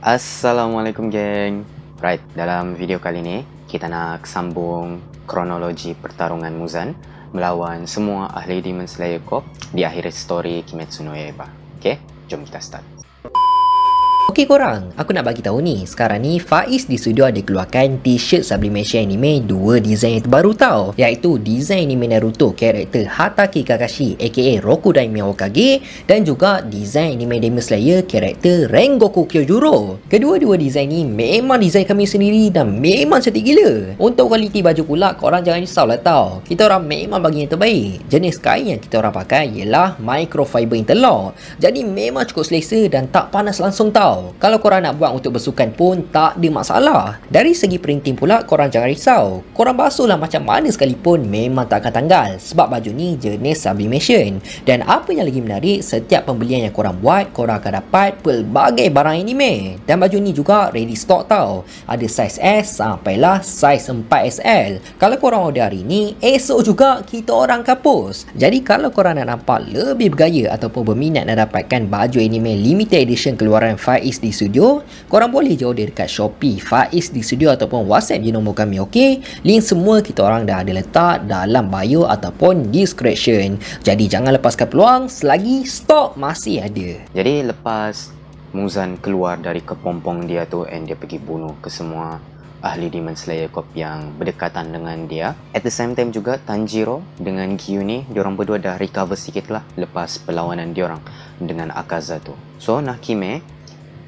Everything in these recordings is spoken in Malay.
Assalamualaikum geng. Right, dalam video kali ini kita nak sambung kronologi pertarungan Muzan melawan semua ahli Demon Slayer Corp di akhir story Kimetsu no Yaiba. Okay, jom kita start. Okey korang, aku nak bagi tahu ni, sekarang ni Faiz di studio ada keluarkan t-shirt Sublimation Anime 2 design yang terbaru tau, iaitu design anime Naruto karakter Hatake Kakashi aka Rokudaime Hokage dan juga design anime Demon Slayer karakter Rengoku Kyojuro. Kedua-dua design ni memang design kami sendiri dan memang cantik gila. Untuk kualiti baju pula, korang jangan risaulah tau, kita orang memang bagi yang terbaik. Jenis kain yang kita orang pakai ialah microfiber interlock, jadi memang cukup selesa dan tak panas langsung tau. Kalau korang nak buat untuk bersukan pun tak ada masalah. Dari segi printing pula, korang jangan risau, korang basuhlah macam mana sekalipun memang tak akan tanggal sebab baju ni jenis sublimation. Dan apa yang lagi menarik, setiap pembelian yang korang buat, korang akan dapat pelbagai barang anime. Dan baju ni juga ready stock tau, ada saiz S sampailah saiz 4XL. Kalau korang order hari ni, esok juga kita orang kapus. Jadi kalau korang nak nampak lebih bergaya ataupun berminat nak dapatkan baju anime limited edition keluaran Faiz di studio, korang boleh je order dekat Shopee Faiz di studio ataupun WhatsApp je nombor kami. okey, link semua kita orang dah ada letak dalam bio ataupun description. Jadi jangan lepaskan peluang selagi stok masih ada. Jadi lepas Muzan keluar dari kepompong dia tu and dia pergi bunuh ke semua ahli Demon Slayer Corp yang berdekatan dengan dia, at the same time juga Tanjiro dengan Giyu ni, diorang berdua dah recover sikit lah lepas perlawanan diorang dengan Akaza tu. So Nakime,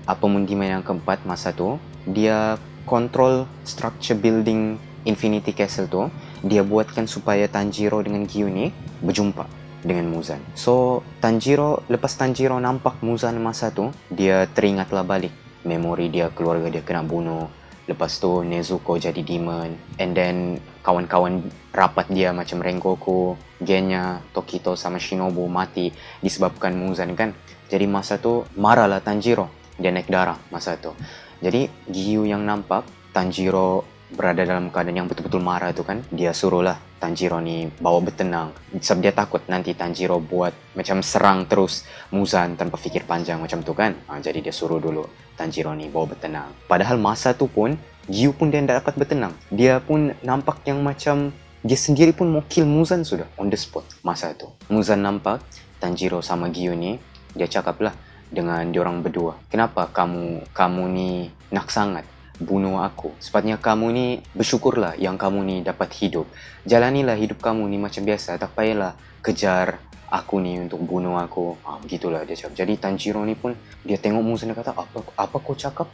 apa Mundiman yang keempat masa tu, dia control structure building Infinity Castle tu, dia buatkan supaya Tanjiro dengan Giyu ni berjumpa dengan Muzan. So Tanjiro, lepas Tanjiro nampak Muzan masa tu, dia teringatlah balik memori dia, keluarga dia kena bunuh, lepas tu Nezuko jadi demon, and then kawan-kawan rapat dia macam Rengoku, Genya, Tokito sama Shinobu mati disebabkan Muzan kan. Jadi masa tu marahlah Tanjiro, dia naik darah masa tu. Jadi Giyu yang nampak Tanjiro berada dalam keadaan yang betul-betul marah tu kan, dia suruhlah Tanjiro ni bawa bertenang sebab dia takut nanti Tanjiro buat macam serang terus Muzan tanpa fikir panjang macam tu kan. Jadi dia suruh dulu Tanjiro ni bawa bertenang. Padahal masa tu pun Giyu pun dia tak dapat bertenang, dia pun nampak yang macam dia sendiri pun mau kill Muzan sudah on the spot masa tu. Muzan nampak Tanjiro sama Giyu ni, dia cakap lah dengan diorang berdua, kenapa kamu ni nak sangat bunuh aku? Sepatutnya kamu ni bersyukurlah yang kamu ni dapat hidup. Jalanilah hidup kamu ni macam biasa, tak payahlah kejar aku ni untuk bunuh aku. Begitulah dia cakap. Jadi Tanjiro ni pun dia tengok Muzan, dia kata, apa kau cakap?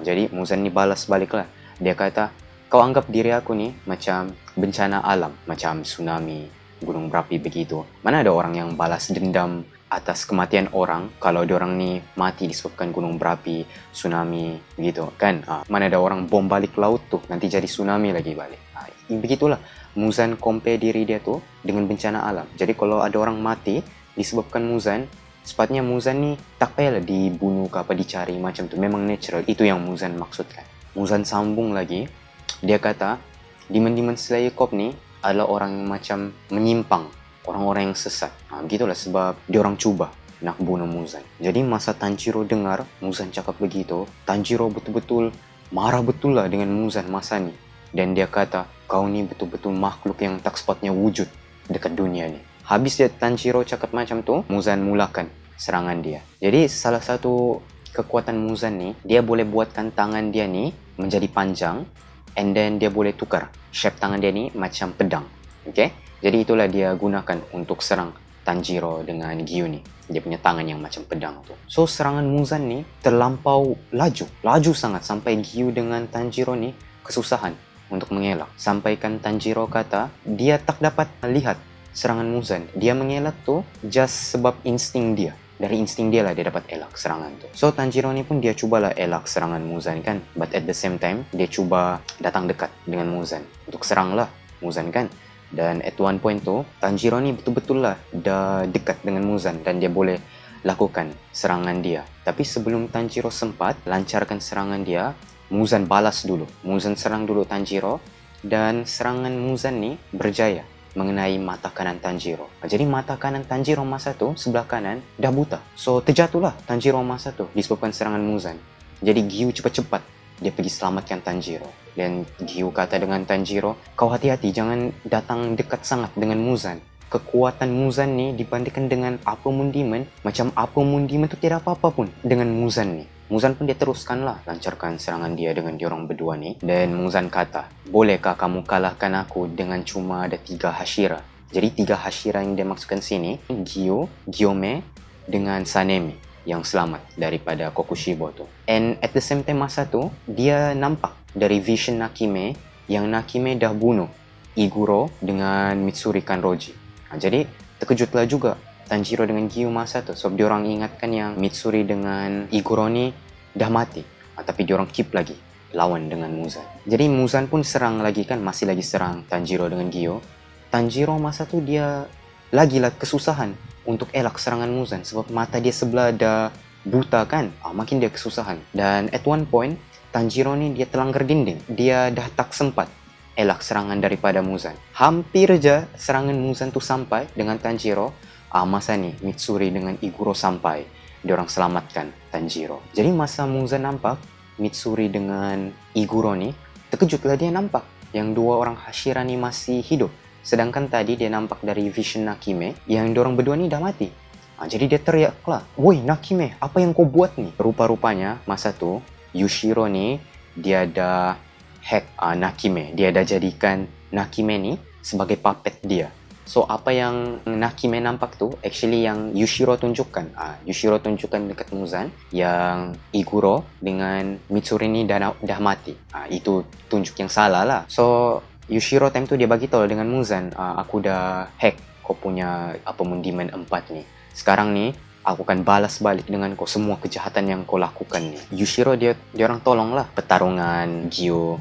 Jadi Muzan ni balas balik lah. Dia kata, kau anggap diri aku ni macam bencana alam, macam tsunami, gunung berapi begitu. Mana ada orang yang balas dendam atas kematian orang kalau diorang ni mati disebabkan gunung berapi, tsunami begitu kan. Mana ada orang bom balik laut tu nanti jadi tsunami lagi balik. Begitulah Muzan compare diri dia tu dengan bencana alam. Jadi kalau ada orang mati disebabkan Muzan, sepatutnya Muzan ni tak payahlah dibunuh ke apa, dicari macam tu, memang natural. Itu yang Muzan maksudkan. Muzan sambung lagi, dia kata Demon Slayer Corp ni adalah orang yang macam menyimpang, orang-orang yang sesat. Begitulah sebab diorang cuba nak bunuh Muzan. Jadi masa Tanjiro dengar Muzan cakap begitu, Tanjiro betul-betul marah betul lah dengan Muzan masa ni. Dan dia kata, kau ni betul-betul makhluk yang tak sepatutnya wujud dekat dunia ni. Habis dia Tanjiro cakap macam tu, Muzan mulakan serangan dia. Jadi salah satu kekuatan Muzan ni, dia boleh buatkan tangan dia ni menjadi panjang, and then dia boleh tukar shape tangan dia ni macam pedang. Okay? Jadi itulah dia gunakan untuk serang Tanjiro dengan Giyu ni. Dia punya tangan yang macam pedang tu. So serangan Muzan ni terlampau laju sangat sampai Giyu dengan Tanjiro ni kesusahan untuk mengelak. Sampaikan Tanjiro kata dia tak dapat lihat serangan Muzan. Dia mengelak tu just sebab insting dia. Dari insting dia lah dia dapat elak serangan tu. So Tanjiro ni pun dia cubalah elak serangan Muzan kan. But at the same time dia cuba datang dekat dengan Muzan untuk seranglah Muzan kan. Dan at one point tu Tanjiro ni betul-betul lah dah dekat dengan Muzan dan dia boleh lakukan serangan dia. Tapi sebelum Tanjiro sempat lancarkan serangan dia, Muzan balas dulu. Muzan serang dulu Tanjiro dan serangan Muzan ni berjaya mengenai mata kanan Tanjiro. Jadi mata kanan Tanjiro masa tu sebelah kanan dah buta. So terjatuhlah Tanjiro masa tu disebabkan serangan Muzan. Jadi Gyu cepat-cepat dia pergi selamatkan Tanjiro. Dan Gyu kata dengan Tanjiro, kau hati-hati, jangan datang dekat sangat dengan Muzan. Kekuatan Muzan ni dibandingkan dengan Upper Moon Demon, macam Upper Moon Demon tu tidak apa-apa pun dengan Muzan ni. Muzan pun dia teruskanlah lancarkan serangan dia dengan diorang berdua ni. Dan Muzan kata, bolehkah kamu kalahkan aku dengan cuma ada 3 Hashira? Jadi 3 Hashira yang dia maksudkan sini, Gyu, Gyome dengan Sanemi yang selamat daripada Kokushibo tu. And at the same time masa tu, dia nampak dari vision Nakime yang Nakime dah bunuh Iguro dengan Mitsuri Kanroji. Jadi terkejutlah juga Tanjiro dengan Gyu masa tu, sebab diorang ingatkan yang Mitsuri dengan Iguro ni dah mati, tapi diorang keep lagi lawan dengan Muzan. Jadi Muzan pun serang lagi kan, masih lagi serang Tanjiro dengan Gyu. Tanjiro masa tu dia lagilah kesusahan untuk elak serangan Muzan sebab mata dia sebelah dah buta kan. Makin dia kesusahan. Dan at one point Tanjiro ni dia terlanggar dinding. Dia dah tak sempat elak serangan daripada Muzan. Hampir je serangan Muzan tu sampai dengan Tanjiro. Masa ni Mitsuri dengan Iguro sampai. Diorang selamatkan Tanjiro. Jadi masa Muzan nampak Mitsuri dengan Iguro ni, terkejutlah dia nampak yang 2 orang Hashira ni masih hidup. Sedangkan tadi dia nampak dari vision Nakime yang diorang berdua ni dah mati. Jadi dia teriaklah, "Woi Nakime, apa yang kau buat ni?" Rupa-rupanya masa tu Yushiro ni dia dah hack Nakime. Dia dah jadikan Nakime ni sebagai puppet dia. So apa yang Nakime nampak tu actually yang Yushiro tunjukkan. Yushiro tunjukkan dekat Muzan yang Iguro dengan Mitsuri ni dah mati. Itu tunjuk yang salah lah. So Yushiro time tu dia bagi tahu dengan Muzan, aku dah hack kau punya Upper Moon Demon 4 ni. Sekarang ni aku akan balas balik dengan kau semua kejahatan yang kau lakukan ni. Yushiro dia orang tolong lah pertarungan Gyu.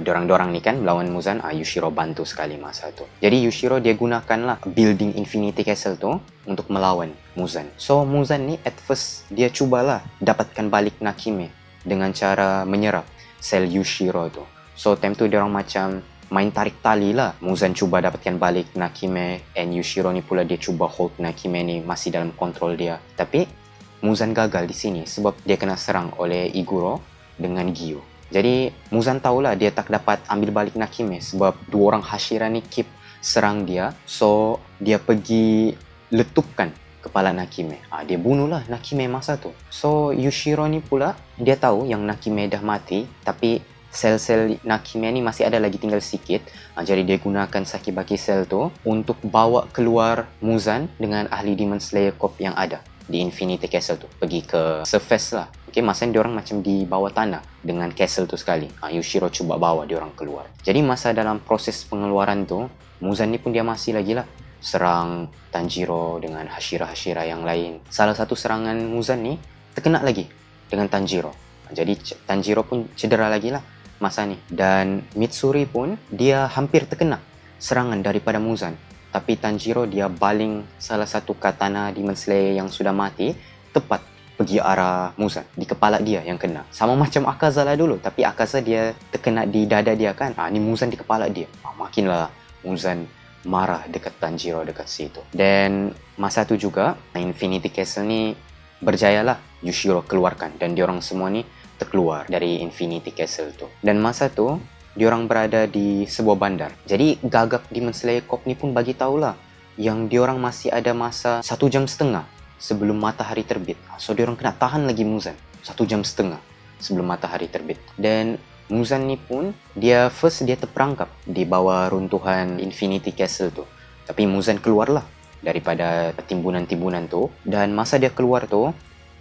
Dorang ni kan melawan Muzan, Yushiro bantu sekali masa tu. Jadi Yushiro dia gunakan lah building Infinity Castle tu untuk melawan Muzan. So Muzan ni at first dia cubalah dapatkan balik Nakime dengan cara menyerap sel Yushiro tu. So time tu diorang macam main tarik tali lah. Muzan cuba dapatkan balik Nakime, and Yushiro ni pula dia cuba hold Nakime ni masih dalam kontrol dia. Tapi Muzan gagal di sini sebab dia kena serang oleh Iguro dengan Gyu. Jadi Muzan tahulah dia tak dapat ambil balik Nakime sebab 2 orang Hashira ni keep serang dia. So dia pergi letupkan kepala Nakime. Dia bunuhlah Nakime masa tu. So Yushiro ni pula dia tahu yang Nakime dah mati, tapi sel-sel Nakime ni masih ada lagi tinggal sikit. Jadi dia gunakan Sakibaki Cell tu untuk bawa keluar Muzan dengan ahli Demon Slayer Corp yang ada di Infinity Castle tu. Pergi ke surface lah. Masa ni diorang macam di bawah tanah dengan castle tu sekali. Yushiro cuba bawa diorang keluar. Jadi masa dalam proses pengeluaran tu, Muzan ni pun dia masih lagi lah serang Tanjiro dengan Hashira-Hashira yang lain. Salah satu serangan Muzan ni terkena lagi dengan Tanjiro. Jadi Tanjiro pun cedera lagi lah masa ni. Dan Mitsuri pun dia hampir terkena serangan daripada Muzan. Tapi Tanjiro dia baling salah satu katana Demon Slayer yang sudah mati tepat pergi arah Muzan. Di kepala dia yang kena. Sama macam Akaza lah dulu. Tapi Akaza dia terkena di dada dia kan. Ni Muzan di kepala dia. Makinlah Muzan marah dekat Tanjiro dekat situ. Dan masa tu juga Infinity Castle ni berjayalah Yushiro keluarkan. Dan diorang semua ni terkeluar dari Infinity Castle tu. Dan masa tu diorang berada di sebuah bandar. Jadi gagak Demon Slayer Corp ni pun bagi tahulah yang diorang masih ada masa 1 jam setengah sebelum matahari terbit. So diorang kena tahan lagi Muzan 1 jam setengah sebelum matahari terbit. Dan Muzan ni pun dia terperangkap di bawah runtuhan Infinity Castle tu. Tapi Muzan keluarlah daripada timbunan-timbunan tu. Dan masa dia keluar tu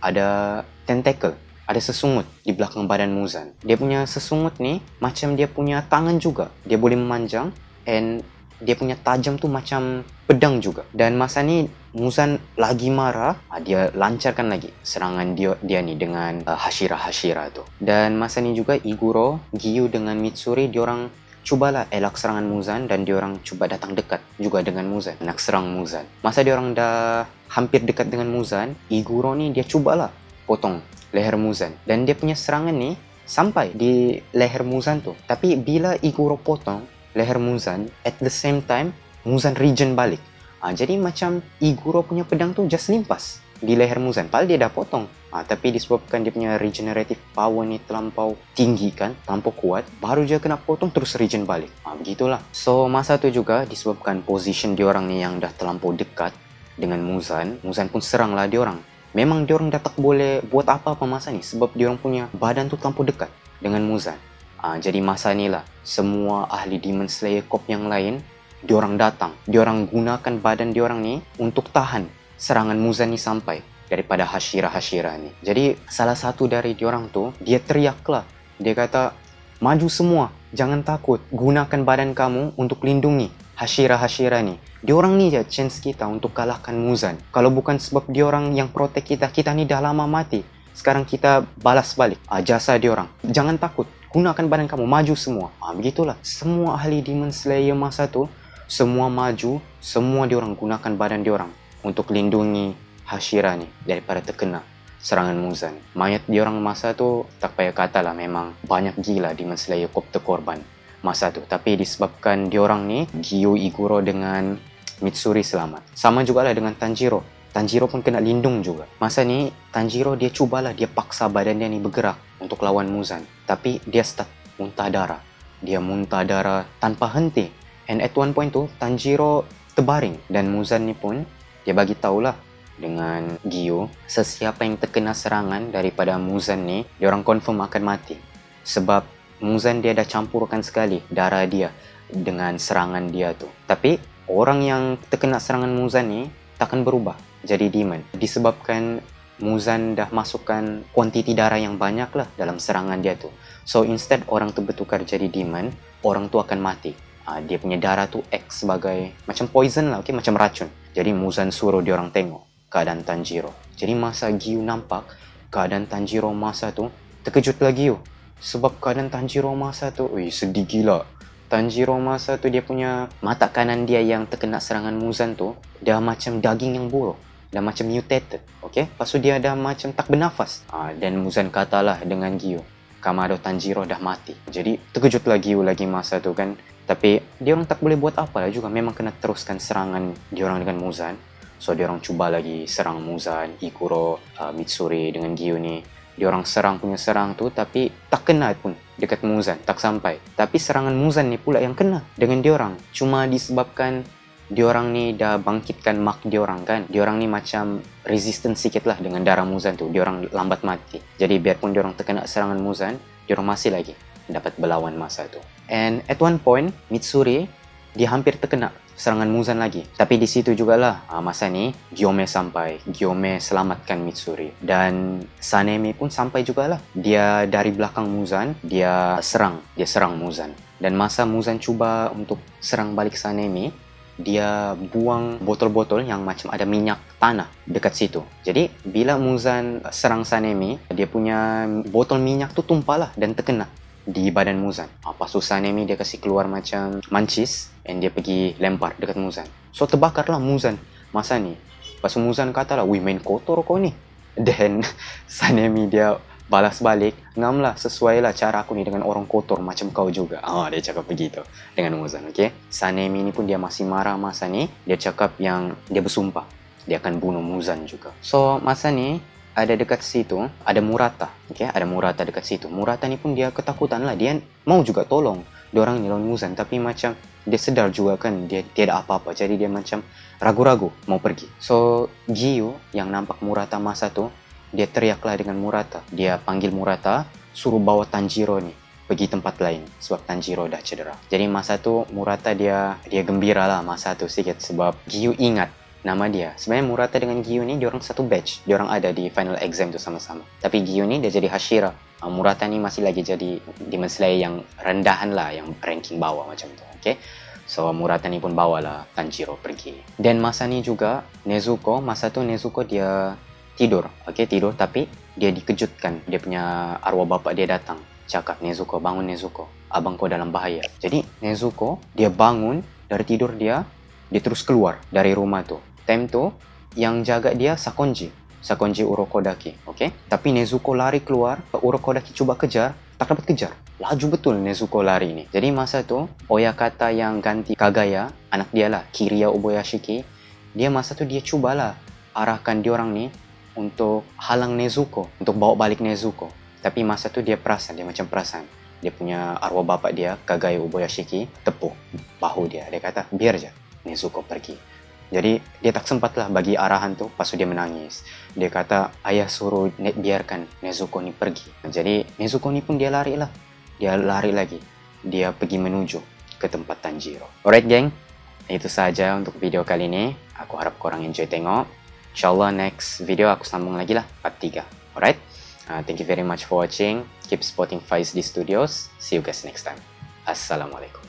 ada tentacle, ada sesungut di belakang badan Muzan. Dia punya sesungut ni macam dia punya tangan juga. Dia boleh memanjang, and dia punya tajam tu macam pedang juga. Dan masa ni Muzan lagi marah, dia lancarkan lagi serangan dia ni dengan Hashira-Hashira tu. Dan masa ni juga Iguro, Gyu dengan Mitsuri diorang cubalah elak serangan Muzan, dan diorang cuba datang dekat juga dengan Muzan, nak serang Muzan. Masa diorang dah hampir dekat dengan Muzan, Iguro ni dia cubalah potong leher Muzan. Dan dia punya serangan ni sampai di leher Muzan tu. Tapi bila Iguro potong leher Muzan, at the same time Muzan regen balik. Jadi macam Iguro punya pedang tu just limpas di leher Muzan. Padahal dia dah potong. Tapi disebabkan dia punya regenerative power ni terlampau tinggi kan, terlampau kuat, baru dia kena potong terus regen balik. Begitulah. So masa tu juga disebabkan position diorang ni yang dah terlampau dekat dengan Muzan pun serang lah diorang. Memang diorang dah tak boleh buat apa-apa masa ni sebab diorang punya badan tu terlampau dekat dengan Muzan. Jadi masa ni lah semua ahli Demon Slayer Corp yang lain diorang datang. Diorang gunakan badan diorang ni untuk tahan serangan Muzan ni sampai daripada Hashira ni. Jadi salah satu dari diorang tu, dia teriak lah. Dia kata, maju semua, jangan takut. Gunakan badan kamu untuk lindungi Hashira ni. Diorang ni je chance kita untuk kalahkan Muzan. Kalau bukan sebab diorang yang protect kita, kita ni dah lama mati. Sekarang kita balas balik jasa diorang. Jangan takut, gunakan badan kamu, maju semua. Begitulah. Semua ahli Demon Slayer masa tu, semua maju, semua diorang gunakan badan diorang untuk lindungi Hashira ni daripada terkena serangan Muzan. Mayat diorang masa tu tak payah kata lah, memang banyak gila Demon Slayer Corp terkorban masa tu. Tapi disebabkan diorang ni, Gyu, Iguro dengan Mitsuri selamat. Sama juga lah dengan Tanjiro. Tanjiro pun kena lindung juga. Masa ni Tanjiro dia cubalah, dia paksa badan dia ni bergerak untuk lawan Muzan. Tapi dia start muntah darah. Dia muntah darah tanpa henti. And at one point tu Tanjiro terbaring dan Muzan ni pun dia bagi tahulah dengan Gyu, sesiapa yang terkena serangan daripada Muzan ni, diorang confirm akan mati. Sebab Muzan dia dah campurkan sekali darah dia dengan serangan dia tu. Tapi orang yang terkena serangan Muzan ni takkan berubah jadi demon. Disebabkan Muzan dah masukkan kuantiti darah yang banyak lah dalam serangan dia tu. So instead orang tu bertukar jadi demon, orang tu akan mati. Dia punya darah tu act sebagai macam poison lah, macam racun. Jadi Muzan suruh diorang tengok keadaan Tanjiro. Jadi masa Gyu nampak keadaan Tanjiro masa tu, terkejut lagi Gyu. Sebab keadaan Tanjiro masa tu, sedih gila. Tanjiro masa tu dia punya mata kanan dia yang terkena serangan Muzan tu, dah macam daging yang buruk. Dah macam mutated. Lepas tu dia dah macam tak bernafas. Dan Muzan katalah dengan Gyu, Kamado Tanjiro dah mati. Jadi terkejut lagi Gyu lagi masa tu kan. Tapi diorang tak boleh buat apa lah juga. Memang kena teruskan serangan diorang dengan Muzan. So diorang cuba lagi serang Muzan, Iguro, Mitsuri dengan Gyu ni. Diorang serang tu tapi tak kena pun dekat Muzan, tak sampai. Tapi serangan Muzan ni pula yang kena dengan diorang. Cuma disebabkan diorang ni dah bangkitkan mark diorang kan. Diorang ni macam resistant sikit lah dengan darah Muzan tu. Diorang lambat mati. Jadi biarpun diorang terkena serangan Muzan, diorang masih lagi dapat berlawan masa tu. And at one point, Mitsuri dia hampir terkena serangan Muzan lagi. Tapi di situ jugalah masa ni Gyome sampai. Gyome selamatkan Mitsuri. Dan Sanemi pun sampai jugalah. Dia dari belakang Muzan, dia serang Muzan. Dan masa Muzan cuba untuk serang balik Sanemi, dia buang botol-botol yang macam ada minyak tanah dekat situ. Jadi bila Muzan serang Sanemi, dia punya botol minyak tu tumpah lah dan terkena di badan Muzan. Lepas tu Sanemi dia kasih keluar macam mancis and dia pergi lempar dekat Muzan. So terbakarlah Muzan masa ni. Lepas tu Muzan katalah, "Wih, main kotor kau ni." Dan Sanemi dia balas balik, "Ngamlah, sesuai lah cara aku ni dengan orang kotor macam kau juga." Dia cakap begitu dengan Muzan. Sanemi ni pun dia masih marah masa ni. Dia cakap yang dia bersumpah dia akan bunuh Muzan juga. So masa ni ada dekat situ, ada Murata. Ada Murata dekat situ. Murata ni pun dia ketakutan lah. Dia mau juga tolong diorang ni lawan Muzan. Tapi macam dia sedar juga kan dia tiada apa-apa. Jadi dia macam ragu-ragu mau pergi. So Gyu yang nampak Murata masa tu, dia teriaklah dengan Murata. Dia panggil Murata, suruh bawa Tanjiro ni pergi tempat lain. Sebab Tanjiro dah cedera. Jadi masa tu Murata dia gembira lah masa tu sikit. Sebab Gyu ingat nama dia. Sebenarnya Murata dengan Gyu ni diorang satu batch. Diorang ada di final exam tu sama-sama. Tapi Gyu ni dia jadi Hashira. Murata ni masih lagi jadi Demon Slayer yang rendahan lah, yang ranking bawah macam tu. So Murata ni pun bawalah Tanjiro pergi. Dan masa ni juga Nezuko, masa tu Nezuko dia tidur. Tidur tapi dia dikejutkan. Dia punya arwah bapak dia datang. Cakap, "Nezuko, bangun Nezuko. Abang kau dalam bahaya." Jadi Nezuko dia bangun dari tidur dia terus keluar dari rumah tu. Time tu yang jaga dia Sakonji Urokodaki. Tapi Nezuko lari keluar, Urokodaki cuba kejar, tak dapat kejar. Laju betul Nezuko lari ni. Jadi masa tu Oyakata yang ganti Kagaya, anak dia lah, Kiriya Oboyashiki, dia masa tu dia cubalah arahkan diorang ni untuk halang Nezuko, untuk bawa balik Nezuko. Tapi masa tu dia macam perasan. Dia punya arwah bapak dia, Kagayo Uboyashiki, tepuk bahu dia. Dia kata, biar je Nezuko pergi. Jadi dia tak sempat lah bagi arahan tu, pas dia menangis. Dia kata, ayah suruh biarkan Nezuko ni pergi. Jadi Nezuko ni pun dia lari lah. Dia lari lagi. Dia pergi menuju ke tempat Tanjiro. Alright geng, itu saja untuk video kali ini. Aku harap korang enjoy tengok. InsyaAllah next video aku sambung lagi lah, part 3. Alright? Thank you very much for watching. Keep supporting Faiz di Studios. See you guys next time. Assalamualaikum.